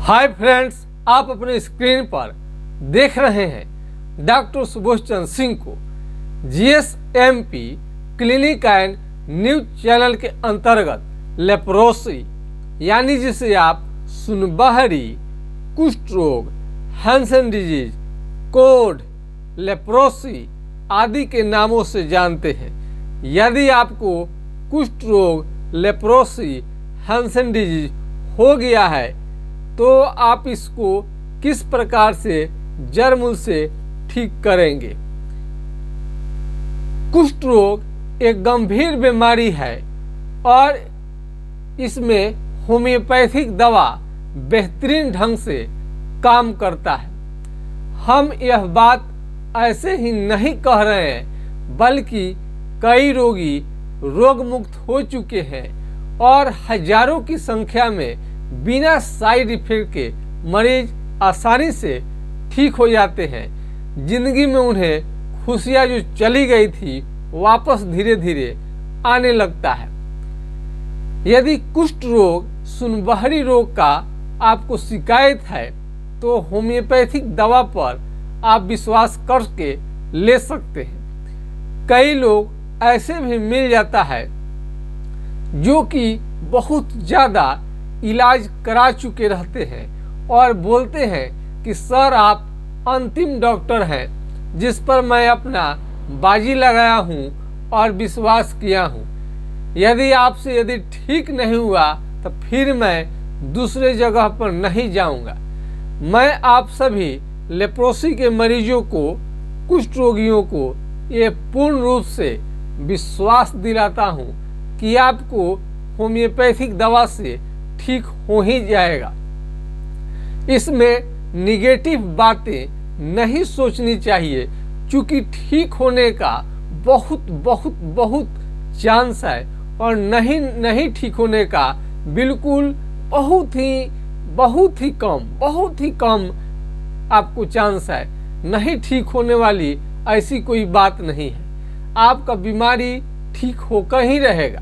Hi friends, आप अपने screen पर देख रहे हैं डॉक्टर सुबोध चंद्र सिंह को जीएसएमपी क्लिनिक एंड न्यूज चैनल के अंतर्गत लेप्रोसी यानी जिसे आप सुनबहरी, कुष्ठ रोग, हैंसन डिजीज, कोड, लेप्रोसी आदि के नामों से जानते हैं। यदि आपको कुष्ठ रोग, लेप्रोसी, हैंसन डिजीज हो गया है तो आप इसको किस प्रकार से जड़ मूल से ठीक करेंगे। कुष्ठ रोग एक गंभीर बीमारी है और इसमें होम्योपैथिक दवा बेहतरीन ढंग से काम करता है। हम यह बात ऐसे ही नहीं कह रहे हैं, बल्कि कई रोगी रोग मुक्त हो चुके हैं और हजारों की संख्या में बिना साइड इफेक्ट के मरीज आसानी से ठीक हो जाते हैं। जिंदगी में उन्हें खुशियां जो चली गई थी वापस धीरे धीरे आने लगता है। यदि कुष्ठ रोग, सुनबहरी रोग का आपको शिकायत है तो होम्योपैथिक दवा पर आप विश्वास करके ले सकते हैं। कई लोग ऐसे भी मिल जाता है जो कि बहुत ज़्यादा इलाज करा चुके रहते हैं और बोलते हैं कि सर आप अंतिम डॉक्टर हैं जिस पर मैं अपना बाजी लगाया हूं और विश्वास किया हूं। यदि ठीक नहीं हुआ तो फिर मैं दूसरे जगह पर नहीं जाऊंगा। मैं आप सभी लेप्रोसी के मरीजों को, कुष्ठ रोगियों को ये पूर्ण रूप से विश्वास दिलाता हूं कि आपको होम्योपैथिक दवा से ठीक हो ही जाएगा। इसमें निगेटिव बातें नहीं सोचनी चाहिए, क्योंकि ठीक होने का बहुत चांस है और नहीं ठीक होने का बिल्कुल बहुत ही कम आपको चांस है। नहीं ठीक होने वाली ऐसी कोई बात नहीं है। आपका बीमारी ठीक होकर ही रहेगा।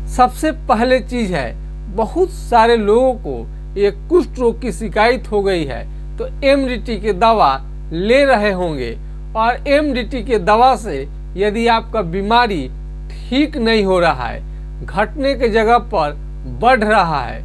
सबसे पहले चीज है, बहुत सारे लोगों को ये कुष्ठ रोग की शिकायत हो गई है तो एमडीटी के दवा ले रहे होंगे और एमडीटी के दवा से यदि आपका बीमारी ठीक नहीं हो रहा है, घटने के जगह पर बढ़ रहा है,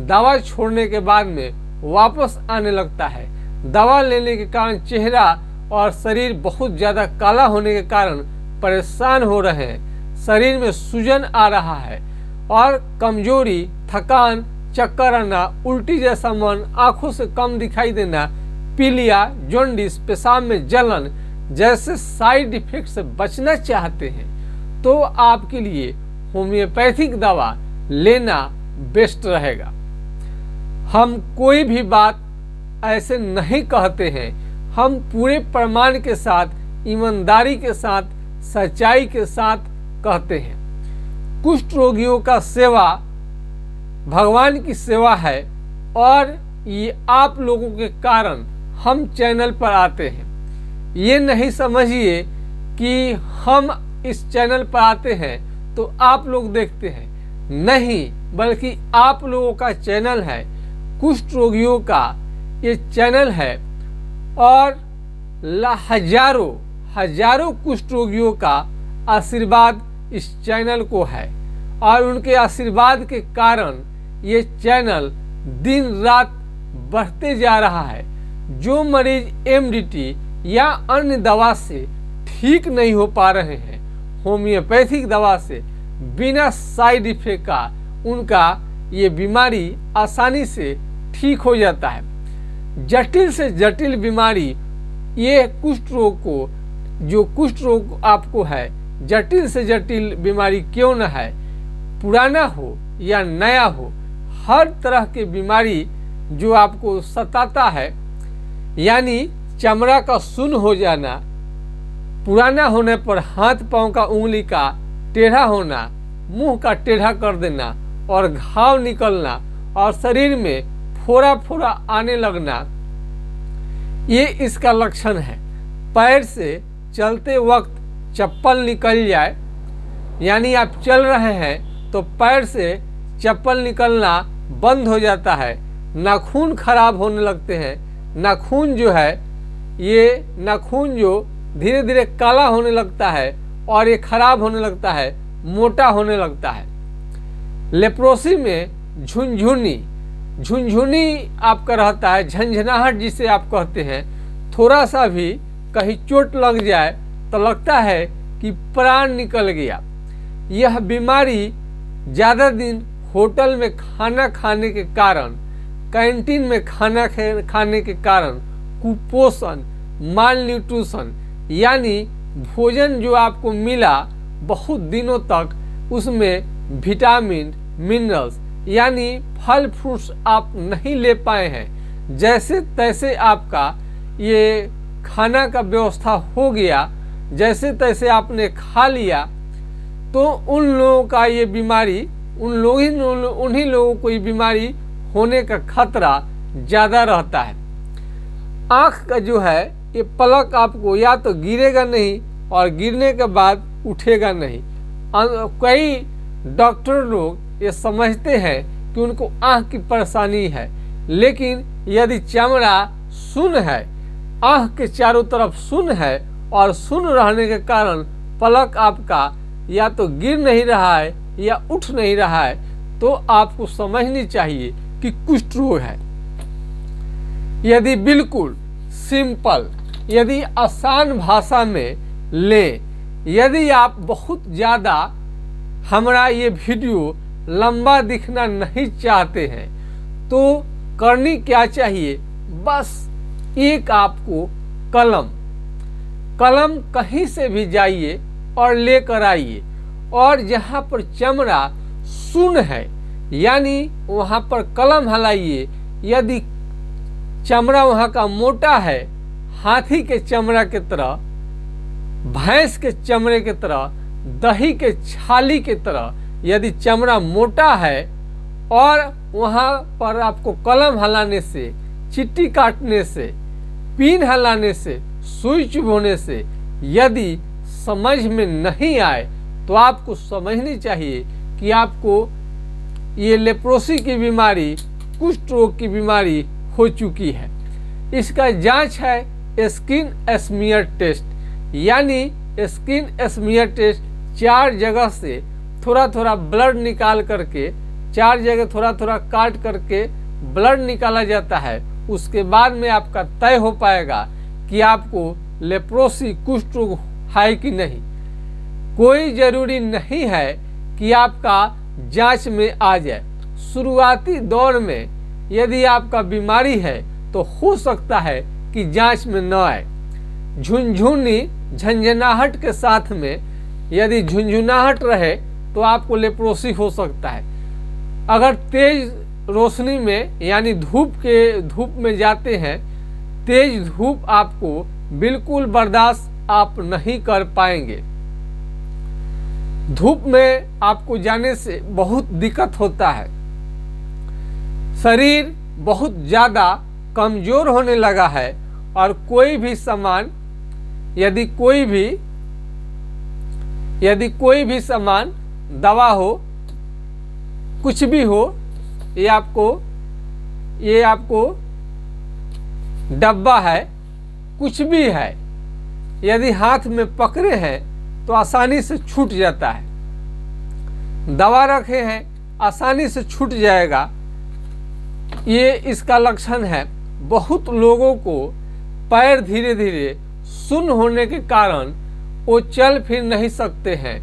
दवा छोड़ने के बाद में वापस आने लगता है, दवा लेने के कारण चेहरा और शरीर बहुत ज़्यादा काला होने के कारण परेशान हो रहे हैं, शरीर में सूजन आ रहा है और कमजोरी, थकान, चक्कर आना, उल्टी जैसा मन, आंखों से कम दिखाई देना, पीलिया, जॉन्डिस, पेशाब में जलन जैसे साइड इफेक्ट से बचना चाहते हैं तो आपके लिए होम्योपैथिक दवा लेना बेस्ट रहेगा। हम कोई भी बात ऐसे नहीं कहते हैं, हम पूरे प्रमाण के साथ, ईमानदारी के साथ, सच्चाई के साथ कहते हैं। कुष्ठ रोगियों का सेवा भगवान की सेवा है और ये आप लोगों के कारण हम चैनल पर आते हैं। ये नहीं समझिए कि हम इस चैनल पर आते हैं तो आप लोग देखते हैं, नहीं, बल्कि आप लोगों का चैनल है, कुष्ठ रोगियों का ये चैनल है और हजारों कुष्ठ रोगियों का आशीर्वाद इस चैनल को है और उनके आशीर्वाद के कारण ये चैनल दिन रात बढ़ते जा रहा है। जो मरीज एमडीटी या अन्य दवा से ठीक नहीं हो पा रहे हैं, होम्योपैथिक दवा से बिना साइड इफेक्ट का उनका ये बीमारी आसानी से ठीक हो जाता है। जटिल से जटिल बीमारी, ये कुष्ठ रोग को, जो कुष्ठ रोग आपको है, जटिल से जटिल बीमारी क्यों न है, पुराना हो या नया हो, हर तरह की बीमारी जो आपको सताता है, यानी चमड़ा का सुन्न हो जाना, पुराना होने पर हाथ पांव का उंगली का टेढ़ा होना, मुंह का टेढ़ा कर देना और घाव निकलना और शरीर में फोड़ा आने लगना, ये इसका लक्षण है। पैर से चलते वक्त चप्पल निकल जाए, यानी आप चल रहे हैं तो पैर से चप्पल निकलना बंद हो जाता है, नाखून खराब होने लगते हैं, नाखून जो है ये नाखून जो धीरे धीरे काला होने लगता है और ये खराब होने लगता है, मोटा होने लगता है। लेप्रोसी में झुनझुनी आपका रहता है, झंझनाहट जिसे आप कहते हैं। थोड़ा सा भी कहीं चोट लग जाए तो लगता है कि प्राण निकल गया। यह बीमारी ज़्यादा दिन होटल में खाना खाने के कारण, कैंटीन में खाना खाने के कारण, कुपोषण, माल न्यूट्रिशन यानी भोजन जो आपको मिला बहुत दिनों तक उसमें विटामिन, मिनरल्स यानी फल फ्रूट्स आप नहीं ले पाए हैं, जैसे तैसे आपका ये खाना का व्यवस्था हो गया, जैसे तैसे आपने खा लिया, तो उन लोगों का ये बीमारी उन्हीं लोगों को ये बीमारी होने का खतरा ज़्यादा रहता है। आँख का जो है ये पलक आपको या तो गिरेगा नहीं और गिरने के बाद उठेगा नहीं। कई डॉक्टर लोग ये समझते हैं कि उनको आँख की परेशानी है, लेकिन यदि चमड़ा सुन्न है, आँख के चारों तरफ सुन्न है और सुन्न रहने के कारण पलक आपका या तो गिर नहीं रहा है या उठ नहीं रहा है, तो आपको समझनी चाहिए कि कुष्ठ रोग है। यदि बिल्कुल सिंपल, यदि आसान भाषा में लें, यदि आप बहुत ज़्यादा हमारा ये वीडियो लंबा दिखना नहीं चाहते हैं तो करनी क्या चाहिए, बस एक आपको कलम कहीं से भी जाइए और लेकर आइए, और जहाँ पर चमड़ा सुन्न है यानी वहाँ पर कलम हलाइए। यदि चमड़ा वहाँ का मोटा है, हाथी के चमड़ा की तरह, भैंस के चमड़े की तरह, दही के छाली की तरह यदि चमड़ा मोटा है और वहाँ पर आपको कलम हलाने से, चिट्ठी काटने से, पिन हलाने से, सुई चुभोने से यदि समझ में नहीं आए तो आपको समझनी चाहिए कि आपको ये लेप्रोसी की बीमारी, कुष्ठ रोग की बीमारी हो चुकी है। इसका जांच है स्किन स्मीयर टेस्ट, यानी स्किन स्मीयर टेस्ट 4 जगह से थोड़ा थोड़ा ब्लड निकाल करके, 4 जगह थोड़ा थोड़ा काट करके ब्लड निकाला जाता है। उसके बाद में आपका तय हो पाएगा कि आपको लेप्रोसी कुष्ठ रोग है कि नहीं। कोई ज़रूरी नहीं है कि आपका जांच में आ जाए। शुरुआती दौर में यदि आपका बीमारी है तो हो सकता है कि जांच में न आए। झुनझुनी, झंझनाहट के साथ में यदि झुनझुनाहट रहे तो आपको लेप्रोसी हो सकता है। अगर तेज रोशनी में यानी धूप में जाते हैं, तेज धूप आपको बिल्कुल बर्दाश्त आप नहीं कर पाएंगे। धूप में आपको जाने से बहुत दिक्कत होता है, शरीर बहुत ज़्यादा कमज़ोर होने लगा है, और कोई भी सामान यदि कोई भी सामान, दवा हो, कुछ भी हो, ये आपको डब्बा है, कुछ भी है, यदि हाथ में पकड़े हैं तो आसानी से छूट जाता है। दवा रखे हैं आसानी से छूट जाएगा, ये इसका लक्षण है। बहुत लोगों को पैर धीरे धीरे सुन्न होने के कारण वो चल फिर नहीं सकते हैं,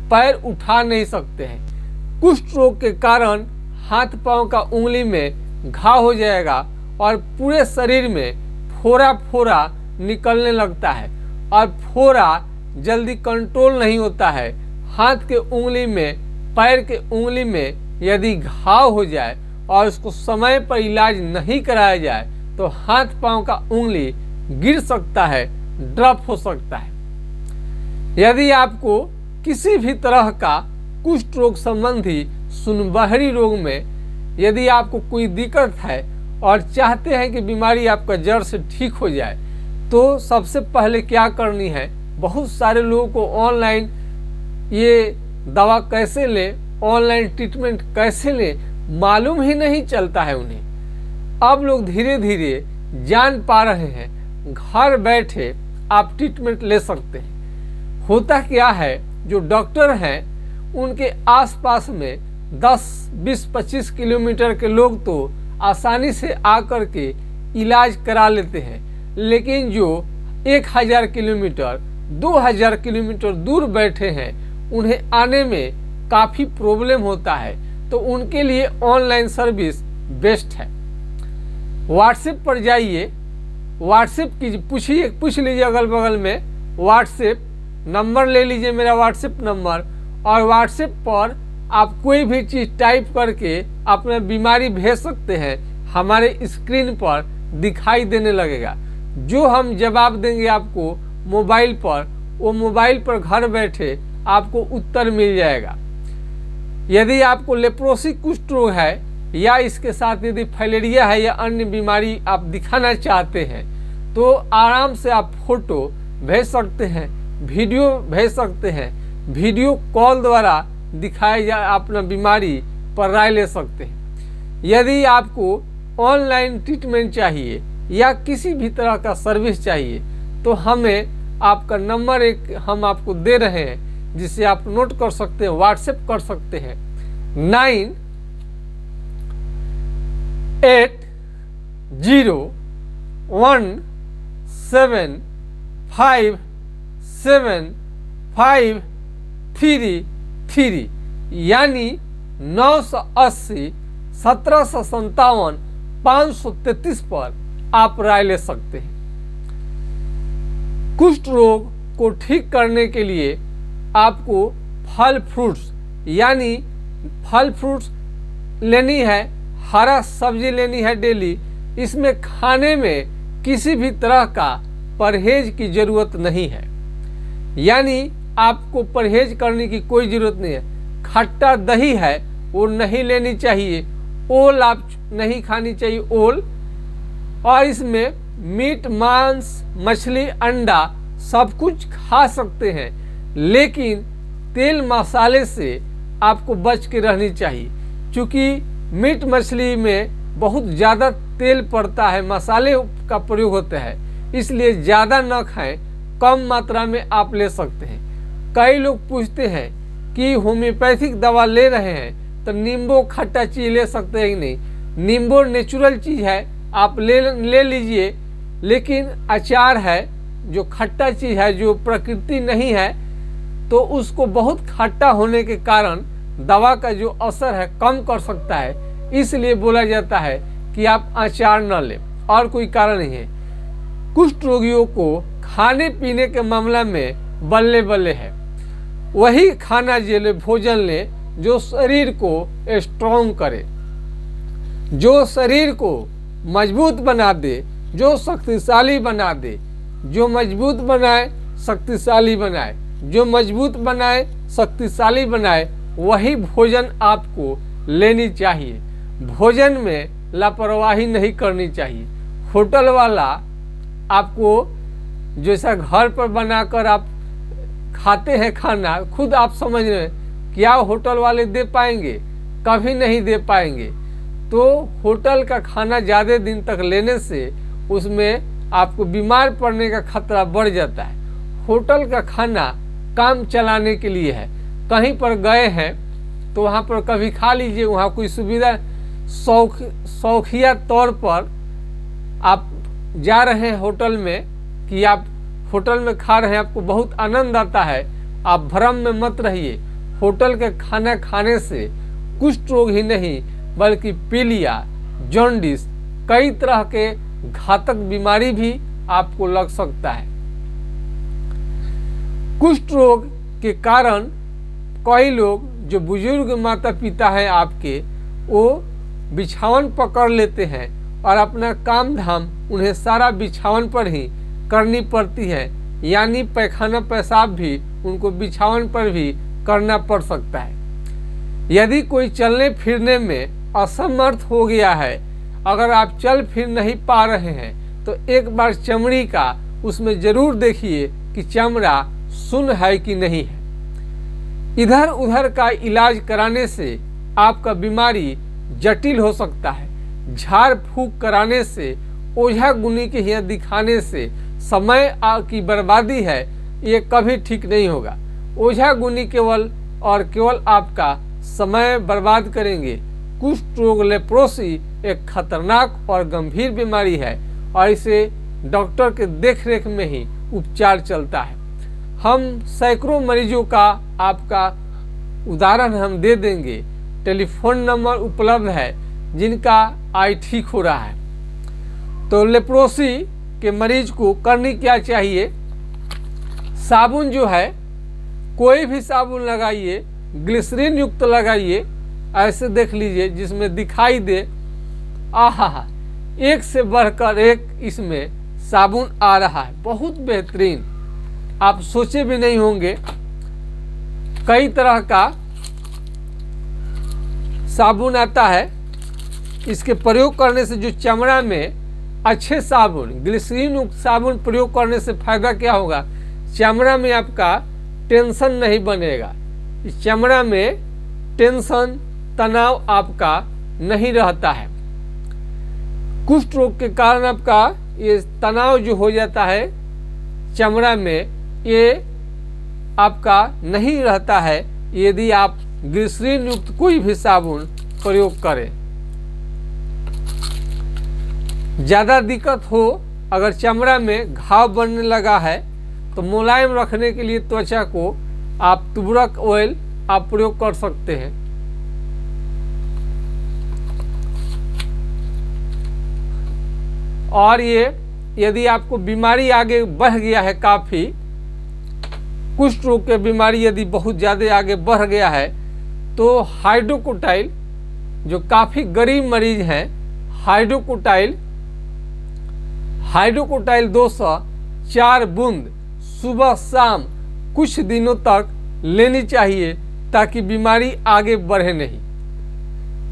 पैर उठा नहीं सकते हैं। कुष्ठ रोग के कारण हाथ पांव का उंगली में घाव हो जाएगा और पूरे शरीर में फोड़ा फोड़ा निकलने लगता है, और फोड़ा जल्दी कंट्रोल नहीं होता है। हाथ के उंगली में, पैर के उंगली में यदि घाव हो जाए और उसको समय पर इलाज नहीं कराया जाए तो हाथ पांव का उंगली गिर सकता है, ड्रॉप हो सकता है। यदि आपको किसी भी तरह का कुष्ठ रोग संबंधी सुनबहरी रोग में यदि आपको कोई दिक्कत है और चाहते हैं कि बीमारी आपका जड़ से ठीक हो जाए, तो सबसे पहले क्या करनी है, बहुत सारे लोगों को ऑनलाइन ये दवा कैसे लें, ऑनलाइन ट्रीटमेंट कैसे लें, मालूम ही नहीं चलता है उन्हें। अब लोग धीरे धीरे जान पा रहे हैं घर बैठे आप ट्रीटमेंट ले सकते हैं। होता क्या है, जो डॉक्टर हैं उनके आसपास में 10, 20, 25 किलोमीटर के लोग तो आसानी से आकर के इलाज करा लेते हैं, लेकिन जो 1000 किलोमीटर 2000 किलोमीटर दूर बैठे हैं उन्हें आने में काफ़ी प्रॉब्लम होता है। तो उनके लिए ऑनलाइन सर्विस बेस्ट है। व्हाट्सएप पर जाइए, व्हाट्सएप की पूछ लीजिए अगल बगल में, व्हाट्सएप नंबर ले लीजिए, मेरा व्हाट्सएप नंबर, और व्हाट्सएप पर आप कोई भी चीज़ टाइप करके अपना बीमारी भेज सकते हैं, हमारे स्क्रीन पर दिखाई देने लगेगा। जो हम जवाब देंगे आपको मोबाइल पर, वो मोबाइल पर घर बैठे आपको उत्तर मिल जाएगा। यदि आपको लेप्रोसी कुष्ठ रोग है या इसके साथ यदि फाइलेरिया है या अन्य बीमारी आप दिखाना चाहते हैं तो आराम से आप फोटो भेज सकते हैं, वीडियो भेज सकते हैं, वीडियो कॉल द्वारा दिखाए जा अपना बीमारी पर राय ले सकते हैं। यदि आपको ऑनलाइन ट्रीटमेंट चाहिए या किसी भी तरह का सर्विस चाहिए तो हमें आपका नंबर एक हम आपको दे रहे हैं, जिसे आप नोट कर सकते हैं, व्हाट्सएप कर सकते हैं। 9801757533 यानी 980 1757 533 पर आप राय ले सकते हैं। कुष्ठ रोग को ठीक करने के लिए आपको फल फ्रूट्स यानी फल फ्रूट्स लेनी है, हरा सब्जी लेनी है डेली। इसमें खाने में किसी भी तरह का परहेज की ज़रूरत नहीं है, यानी आपको परहेज करने की कोई ज़रूरत नहीं है। खट्टा दही है वो नहीं लेनी चाहिए, ओल आप नहीं खानी चाहिए, ओल। और इसमें मीट, मांस, मछली, अंडा सब कुछ खा सकते हैं, लेकिन तेल मसाले से आपको बच के रहनी चाहिए, क्योंकि मीट मछली में बहुत ज़्यादा तेल पड़ता है, मसाले का प्रयोग होता है, इसलिए ज़्यादा न खाएं, कम मात्रा में आप ले सकते हैं। कई लोग पूछते हैं कि होम्योपैथिक दवा ले रहे हैं तो नींबू खट्टा चीज़ ले सकते हैं कि नहीं। नींबू नेचुरल चीज़ है, आप ले लीजिए, लेकिन अचार है जो खट्टा चीज़ है, जो प्रकृति नहीं है, तो उसको बहुत खट्टा होने के कारण दवा का जो असर है कम कर सकता है। इसलिए बोला जाता है कि आप अचार न लें, और कोई कारण नहीं है। कुष्ठ रोगियों को खाने पीने के मामला में बल्ले बल्ले है। वही खाना ले, भोजन ले जो शरीर को स्ट्रॉन्ग करे, जो शरीर को मजबूत बना दे, जो शक्तिशाली बना दे। जो मजबूत बनाए शक्तिशाली बनाए, जो मजबूत बनाए शक्तिशाली बनाए, वही भोजन आपको लेनी चाहिए। भोजन में लापरवाही नहीं करनी चाहिए। होटल वाला आपको जैसा घर पर बनाकर आप खाते हैं खाना, खुद आप समझ रहे हैं, क्या होटल वाले दे पाएंगे? कभी नहीं दे पाएंगे। तो होटल का खाना ज़्यादा दिन तक लेने से उसमें आपको बीमार पड़ने का खतरा बढ़ जाता है। होटल का खाना काम चलाने के लिए है। कहीं पर गए हैं तो वहाँ पर कभी खा लीजिए, वहाँ कोई सुविधा शौकिया तौर पर आप जा रहे हैं होटल में कि आप होटल में खा रहे हैं, आपको बहुत आनंद आता है, आप भ्रम में मत रहिए। होटल के खाना खाने से कुष्ठ रोग ही नहीं बल्कि पीलिया, जॉन्डिस, कई तरह के घातक बीमारी भी आपको लग सकता है। कुष्ठ रोग के कारण कई लोग जो बुजुर्ग माता पिता हैं आपके, वो बिछावन पकड़ लेते हैं और अपना काम धाम उन्हें सारा बिछावन पर ही करनी पड़ती है, यानी पैखाना पेशाब भी उनको बिछावन पर भी करना पड़ सकता है। यदि कोई चलने फिरने में असमर्थ हो गया है, अगर आप चल फिर नहीं पा रहे हैं तो एक बार चमड़ी का उसमें ज़रूर देखिए कि चमड़ा सुन्न है कि नहीं है। इधर उधर का इलाज कराने से आपका बीमारी जटिल हो सकता है। झाड़ फूक कराने से, ओझा गुनी के यहाँ दिखाने से समय की बर्बादी है, ये कभी ठीक नहीं होगा। ओझा गुनी केवल और केवल आपका समय बर्बाद करेंगे। कुष्ठ रोग लेप्रोसी एक खतरनाक और गंभीर बीमारी है और इसे डॉक्टर के देखरेख में ही उपचार चलता है। हम सैकड़ों मरीजों का आपका उदाहरण हम दे देंगे। टेलीफोन नंबर उपलब्ध है जिनका आज ठीक हो रहा है। तो लेप्रोसी के मरीज को करनी क्या चाहिए? साबुन जो है, कोई भी साबुन लगाइए, ग्लिसरीन युक्त लगाइए, ऐसे देख लीजिए जिसमें दिखाई दे आहा, एक से बढ़कर एक इसमें साबुन आ रहा है, बहुत बेहतरीन, आप सोचे भी नहीं होंगे। कई तरह का साबुन आता है, इसके प्रयोग करने से जो चमड़ा में अच्छे साबुन, ग्लिसरीन युक्त साबुन प्रयोग करने से फायदा क्या होगा? चमड़ा में आपका टेंशन नहीं बनेगा, इस चमड़ा में टेंशन, तनाव आपका नहीं रहता है। कुष्ठ रोग के कारण आपका ये तनाव जो हो जाता है चमड़ा में, ये आपका नहीं रहता है यदि आप ग्लिसरीन युक्त कोई भी साबुन प्रयोग करें। ज़्यादा दिक्कत हो, अगर चमड़ा में घाव बनने लगा है तो मुलायम रखने के लिए त्वचा को आप तुबरक ऑयल आप प्रयोग कर सकते हैं। और ये यदि आपको बीमारी आगे बढ़ गया है, काफ़ी कुष्ठ रोग की बीमारी यदि बहुत ज़्यादा आगे बढ़ गया है, तो हाइड्रोकोटाइल, जो काफ़ी गरीब मरीज हैं, हाइड्रोकोटाइल 204 बूंद सुबह शाम कुछ दिनों तक लेनी चाहिए ताकि बीमारी आगे बढ़े नहीं।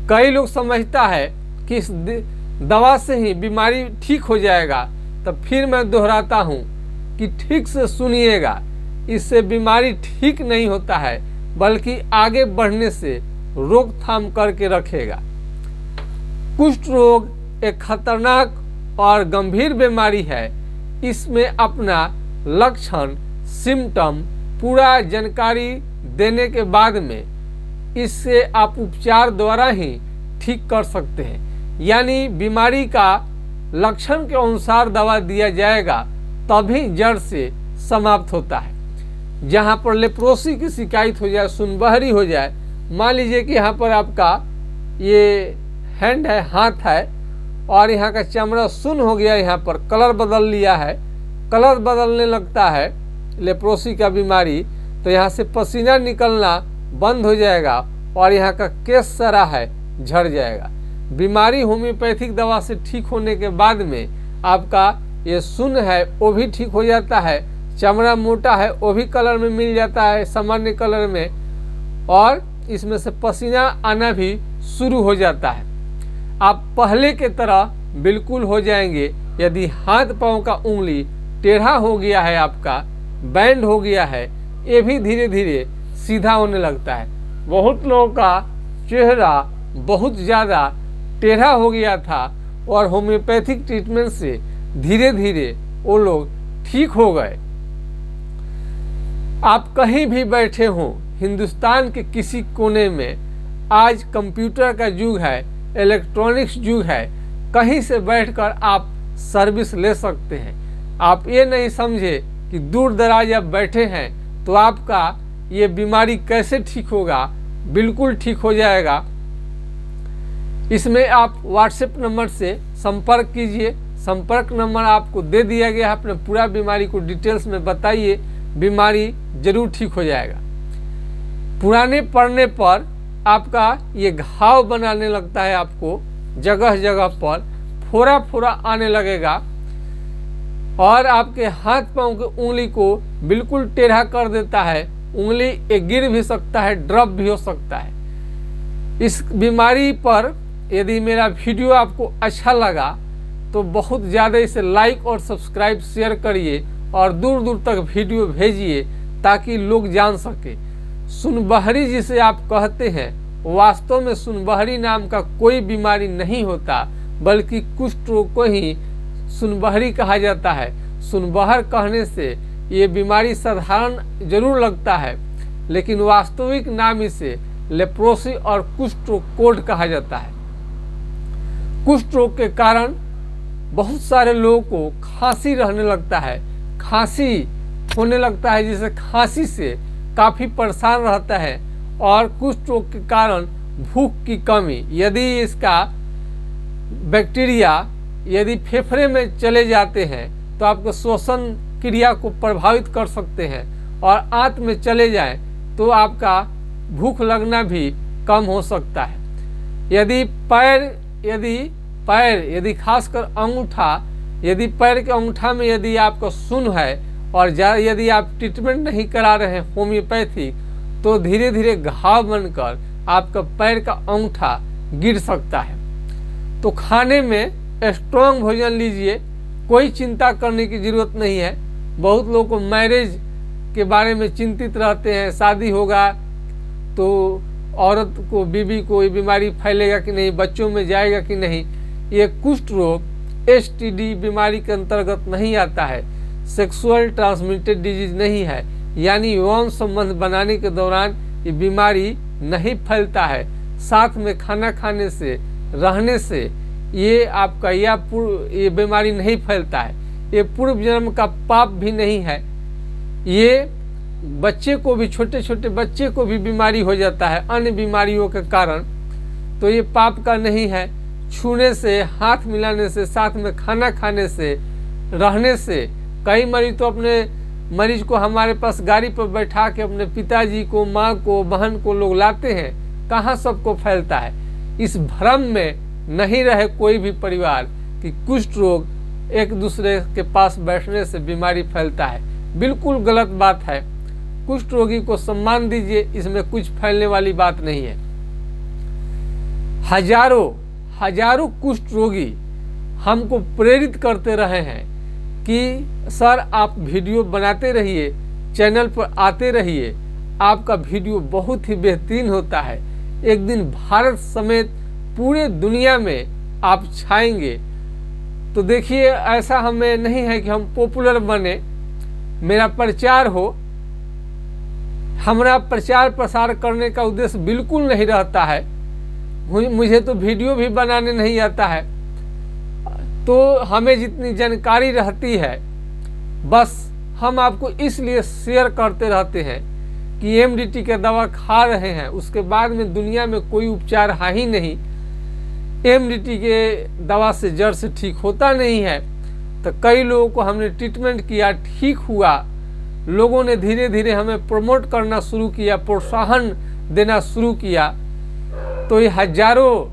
कई लोग समझता है कि इस दवा से ही बीमारी ठीक हो जाएगा, तब फिर मैं दोहराता हूँ कि ठीक से सुनिएगा, इससे बीमारी ठीक नहीं होता है बल्कि आगे बढ़ने से रोकथाम करके रखेगा। कुष्ठ रोग एक खतरनाक और गंभीर बीमारी है। इसमें अपना लक्षण, सिम्टम पूरा जानकारी देने के बाद में इससे आप उपचार द्वारा ही ठीक कर सकते हैं। यानी बीमारी का लक्षण के अनुसार दवा दिया जाएगा तभी जड़ से समाप्त होता है। जहाँ पर लेप्रोसी की शिकायत हो जाए, सुनबहरी हो जाए, मान लीजिए कि यहाँ पर आपका ये हैंड है, हाथ है, और यहाँ का चमड़ा सुन्न हो गया, यहाँ पर कलर बदल लिया है, कलर बदलने लगता है लेप्रोसी का बीमारी, तो यहाँ से पसीना निकलना बंद हो जाएगा और यहाँ का केस सारा है झड़ जाएगा। बीमारी होम्योपैथिक दवा से ठीक होने के बाद में आपका ये सुन्न है वो भी ठीक हो जाता है, चमड़ा मोटा है वो भी कलर में मिल जाता है, सामान्य कलर में, और इसमें से पसीना आना भी शुरू हो जाता है। आप पहले के तरह बिल्कुल हो जाएंगे। यदि हाथ पांव का उंगली टेढ़ा हो गया है, आपका बैंड हो गया है, ये भी धीरे धीरे सीधा होने लगता है। बहुत लोगों का चेहरा बहुत ज़्यादा टेढ़ा हो गया था और होम्योपैथिक ट्रीटमेंट से धीरे धीरे वो लोग ठीक हो गए। आप कहीं भी बैठे हों, हिंदुस्तान के किसी कोने में, आज कंप्यूटर का युग है, इलेक्ट्रॉनिक्स युग है, कहीं से बैठकर आप सर्विस ले सकते हैं। आप ये नहीं समझे कि दूर दराज आप बैठे हैं तो आपका ये बीमारी कैसे ठीक होगा, बिल्कुल ठीक हो जाएगा। इसमें आप व्हाट्सएप नंबर से संपर्क कीजिए, संपर्क नंबर आपको दे दिया गया है, अपने पूरा बीमारी को डिटेल्स में बताइए, बीमारी जरूर ठीक हो जाएगा। पुराने पड़ने पर आपका ये घाव बनाने लगता है, आपको जगह जगह पर फोड़ा फोड़ा आने लगेगा और आपके हाथ पांव के उंगली को बिल्कुल टेढ़ा कर देता है, उंगली गिर भी सकता है, ड्रॉप भी हो सकता है। इस बीमारी पर यदि मेरा वीडियो आपको अच्छा लगा तो बहुत ज़्यादा इसे लाइक और सब्सक्राइब शेयर करिए और दूर दूर तक वीडियो भेजिए ताकि लोग जान सके। सुनबहरी जिसे आप कहते हैं, वास्तव में सुनबहरी नाम का कोई बीमारी नहीं होता, बल्कि कुष्ठ रोग को ही सुनबहरी कहा जाता है। सुनबहर कहने से ये बीमारी साधारण जरूर लगता है, लेकिन वास्तविक नाम इसे लेप्रोसी और कुष्ठ रोग कोढ़ कहा जाता है। कुष्ठ रोग के कारण बहुत सारे लोगों को खांसी रहने लगता है, खांसी होने लगता है, जिससे खांसी से काफ़ी परेशान रहता है। और कुष्ठ रोग के कारण भूख की कमी, यदि इसका बैक्टीरिया यदि फेफड़े में चले जाते हैं तो आपको श्वसन क्रिया को प्रभावित कर सकते हैं, और आंत में चले जाएं तो आपका भूख लगना भी कम हो सकता है। यदि खासकर अंगूठा, यदि पैर के अंगूठा में यदि आपका सुन्न है और यदि आप ट्रीटमेंट नहीं करा रहे हैं होम्योपैथिक, तो धीरे धीरे घाव बनकर आपका पैर का अंगूठा गिर सकता है। तो खाने में स्ट्रॉन्ग भोजन लीजिए, कोई चिंता करने की ज़रूरत नहीं है। बहुत लोग को मैरिज के बारे में चिंतित रहते हैं, शादी होगा तो औरत को, बीवी को ये बीमारी फैलेगा कि नहीं, बच्चों में जाएगा कि नहीं। ये कुष्ठ रोग एसटीडी बीमारी के अंतर्गत नहीं आता है, सेक्सुअल ट्रांसमिटेड डिजीज नहीं है, यानी यौन संबंध बनाने के दौरान ये बीमारी नहीं फैलता है। साथ में खाना खाने से, रहने से ये आपका ये बीमारी नहीं फैलता है। ये पूर्व जन्म का पाप भी नहीं है। ये बच्चे को भी, छोटे छोटे बच्चे को भी बीमारी हो जाता है अन्य बीमारियों के कारण, तो ये पाप का नहीं है। छूने से, हाथ मिलाने से, साथ में खाना खाने से, रहने से, कई मरीज तो अपने मरीज को हमारे पास गाड़ी पर बैठा के अपने पिताजी को, माँ को, बहन को लोग लाते हैं, कहाँ सबको फैलता है। इस भ्रम में नहीं रहे कोई भी परिवार कि कुष्ठ रोग एक दूसरे के पास बैठने से बीमारी फैलता है, बिल्कुल गलत बात है। कुष्ठ रोगी को सम्मान दीजिए, इसमें कुछ फैलने वाली बात नहीं है। हजारों कुष्ठ रोगी हमको प्रेरित करते रहे हैं कि सर आप वीडियो बनाते रहिए, चैनल पर आते रहिए, आपका वीडियो बहुत ही बेहतरीन होता है, एक दिन भारत समेत पूरे दुनिया में आप छाएंगे। तो देखिए, ऐसा हमें नहीं है कि हम पॉपुलर बने, मेरा प्रचार हो, हमारा प्रचार प्रसार करने का उद्देश्य बिल्कुल नहीं रहता है। मुझे तो वीडियो भी बनाने नहीं आता है, तो हमें जितनी जानकारी रहती है बस हम आपको इसलिए शेयर करते रहते हैं कि एमडीटी का दवा खा रहे हैं, उसके बाद में दुनिया में कोई उपचार है ही नहीं, एमडीटी के दवा से जड़ से ठीक होता नहीं है। तो कई लोगों को हमने ट्रीटमेंट किया, ठीक हुआ, लोगों ने धीरे धीरे हमें प्रमोट करना शुरू किया, प्रोत्साहन देना शुरू किया। तो ये हजारों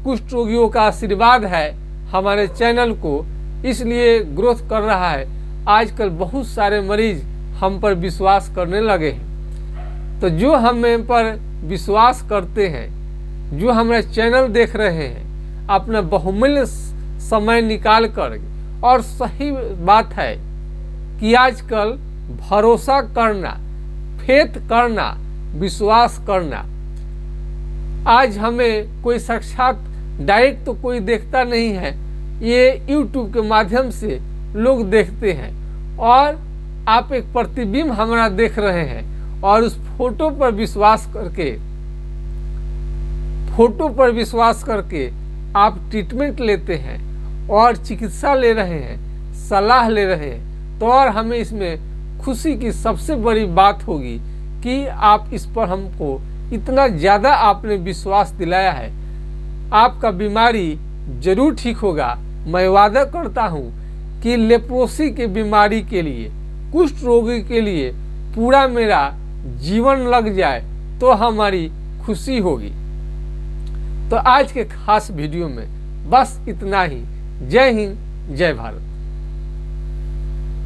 कुष्ठ रोगियों का आशीर्वाद है हमारे चैनल को, इसलिए ग्रोथ कर रहा है। आजकल बहुत सारे मरीज हम पर विश्वास करने लगे हैं। तो जो हमें पर विश्वास करते हैं, जो हमारे चैनल देख रहे हैं, अपना बहुमूल्य समय निकाल कर, और सही बात है कि आजकल भरोसा करना, फेथ करना, विश्वास करना, आज हमें कोई साक्षात डायरेक्ट तो कोई देखता नहीं है, ये YouTube के माध्यम से लोग देखते हैं, और आप एक प्रतिबिंब हमारा देख रहे हैं, और उस फोटो पर विश्वास करके आप ट्रीटमेंट लेते हैं और चिकित्सा ले रहे हैं, सलाह ले रहे हैं। तो और हमें इसमें खुशी की सबसे बड़ी बात होगी कि आप इस पर हमको इतना ज़्यादा आपने विश्वास दिलाया है। आपका बीमारी जरूर ठीक होगा। मैं वादा करता हूँ कि लेप्रोसी के बीमारी के लिए, कुष्ठ रोगी के लिए पूरा मेरा जीवन लग जाए तो हमारी खुशी होगी। तो आज के खास वीडियो में बस इतना ही। जय हिंद, जय भारत।